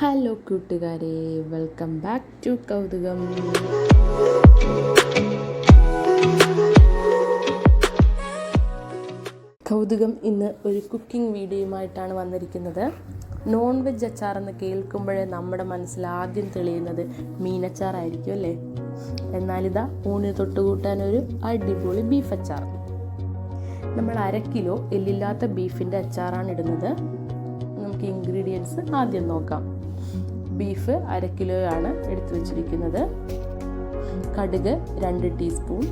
Hello കൂട്ടുകാരെ, welcome back to കൗതുകം. കൗതുകം ഇന്ന് ഒരു കുക്കിംഗ് വീഡിയോയുമായിട്ടാണ് വന്നിരിക്കുന്നത്. നോൺ വെജ് അച്ചാർ എന്ന് കേൾക്കുമ്പോഴേ നമ്മുടെ മനസ്സിൽ ആദ്യം തെളിയുന്നത് മീനച്ചാറായിരിക്കും അല്ലേ? എന്നാലിതാ ഊണിന് തൊട്ടുകൂട്ടാനൊരു അടിപൊളി ബീഫ് അച്ചാർ. നമ്മൾ 1/2 കിലോ എല്ലില്ലാത്ത ബീഫിൻ്റെ അച്ചാറാണ് ഇടുന്നത്. നമുക്ക് ഇൻഗ്രീഡിയൻസ് ആദ്യം നോക്കാം. ബീഫ് 1/2 കിലോയാണ് എടുത്തു വച്ചിരിക്കുന്നത്. കടുക് 2 ടീസ്പൂൺ,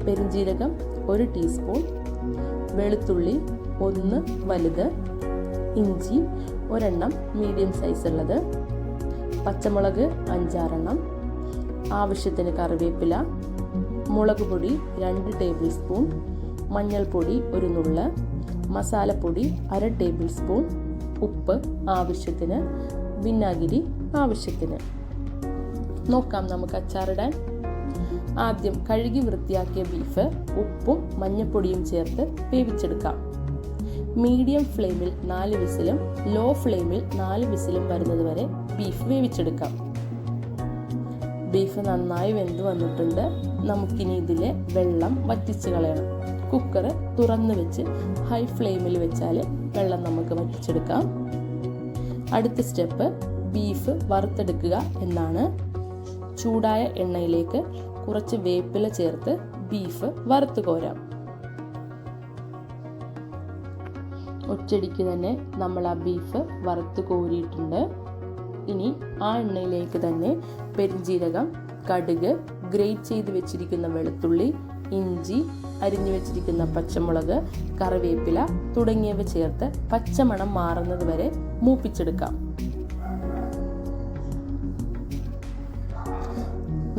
പെരുംജീരകം 1 ടീസ്പൂൺ, വെളുത്തുള്ളി 1 വലുത്, ഇഞ്ചി 1 എണ്ണം മീഡിയം സൈസ് ഉള്ളത്, പച്ചമുളക് 5-6 എണ്ണം, ആവശ്യത്തിന് കറിവേപ്പില, മുളക് പൊടി 2 ടേബിൾ സ്പൂൺ, മഞ്ഞൾപ്പൊടി 1 നുള്ള്, മസാലപ്പൊടി 1/2 ടേബിൾ സ്പൂൺ, ഉപ്പ് ആവശ്യത്തിന്, വിനാഗിരി ആവശ്യത്തിന്. നോക്കാം നമുക്ക് അച്ചാറിടാൻ. ആദ്യം കഴുകി വൃത്തിയാക്കിയ ബീഫ് ഉപ്പും മഞ്ഞൾപ്പൊടിയും ചേർത്ത് വേവിച്ചെടുക്കാം. മീഡിയം ഫ്ലെയിമിൽ 4 വിസിലും ലോ ഫ്ലെയിമിൽ 4 വിസിലും വരുന്നത് വരെ ബീഫ് വേവിച്ചെടുക്കാം. ബീഫ് നന്നായി വെന്ത് വന്നിട്ടുണ്ട്. നമുക്കിനി ഇതിലെ വെള്ളം വറ്റിച്ച് കളയണം. കുക്കർ തുറന്ന് വെച്ച് ഹൈ ഫ്ലെയിമിൽ വെച്ചാൽ വെള്ളം നമുക്ക് വറ്റിച്ചെടുക്കാം. അടുത്ത സ്റ്റെപ്പ് ബീഫ് വറുത്തെടുക്കുക എന്നാണ്. ചൂടായ എണ്ണയിലേക്ക് കുറച്ച് വേപ്പില ചേർത്ത് ബീഫ് വറുത്ത് കോരാം. ഒറ്റയടിക്ക് തന്നെ നമ്മൾ ആ ബീഫ് വറുത്ത് കോരിയിട്ടുണ്ട്. ഇനി ആ എണ്ണയിലേക്ക് തന്നെ പെരുംജീരകം, കടുക്, ഗ്രേറ്റ് ചെയ്ത് വെച്ചിരിക്കുന്ന വെളുത്തുള്ളി, ഇഞ്ചി, അരിഞ്ഞു വെച്ചിരിക്കുന്ന പച്ചമുളക്, കറിവേപ്പില തുടങ്ങിയവ ചേർത്ത് പച്ചമണം മാറുന്നത് വരെ മൂപ്പിച്ചെടുക്കാം.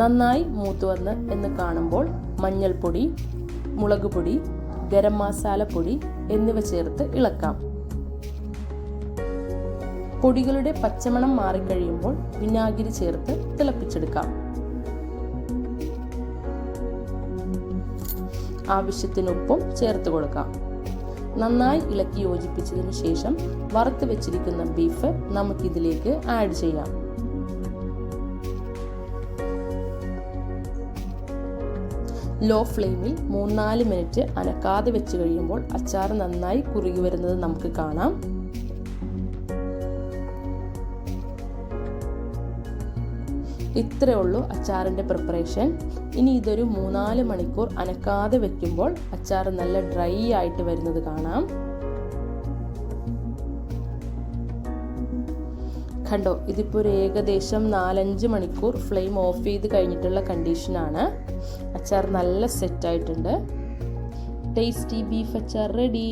നന്നായി മൂത്ത് വന്ന് എന്ന് കാണുമ്പോൾ മഞ്ഞൾപ്പൊടി, മുളക് പൊടി, ഗരം മസാല പൊടി എന്നിവ ചേർത്ത് ഇളക്കാം. പൊടികളുടെ പച്ചമണം മാറിക്കഴിയുമ്പോൾ വിനാഗിരി ചേർത്ത് തിളപ്പിച്ചെടുക്കാം. ആവശ്യത്തിന് ഉപ്പും ചേർത്ത് കൊടുക്കാം. നന്നായി ഇളക്കി യോജിപ്പിച്ചതിന് ശേഷം വറുത്ത് വെച്ചിരിക്കുന്ന ബീഫ് നമുക്കിതിലേക്ക് ആഡ് ചെയ്യാം. ലോ ഫ്ലെയിമിൽ 3-4 മിനിറ്റ് അനക്കാതെ വെച്ച് കഴിയുമ്പോൾ അച്ചാർ നന്നായി കുറുകി വരുന്നത് നമുക്ക് കാണാം. ഇത്രയേ ഉള്ളൂ അച്ചാറിൻ്റെ പ്രിപ്പറേഷൻ. ഇനി ഇതൊരു 3-4 മണിക്കൂർ അനക്കാതെ വെക്കുമ്പോൾ അച്ചാർ നല്ല ഡ്രൈ ആയിട്ട് വരുന്നത് കാണാം. കണ്ടോ, ഇതിപ്പോൾ ഒരു ഏകദേശം 4-5 മണിക്കൂർ ഫ്ലെയിം ഓഫ് ചെയ്ത് കഴിഞ്ഞിട്ടുള്ള കണ്ടീഷനാണ്. അച്ചാർ നല്ല സെറ്റായിട്ടുണ്ട്. ടേസ്റ്റി ബീഫ് അച്ചാർ റെഡി.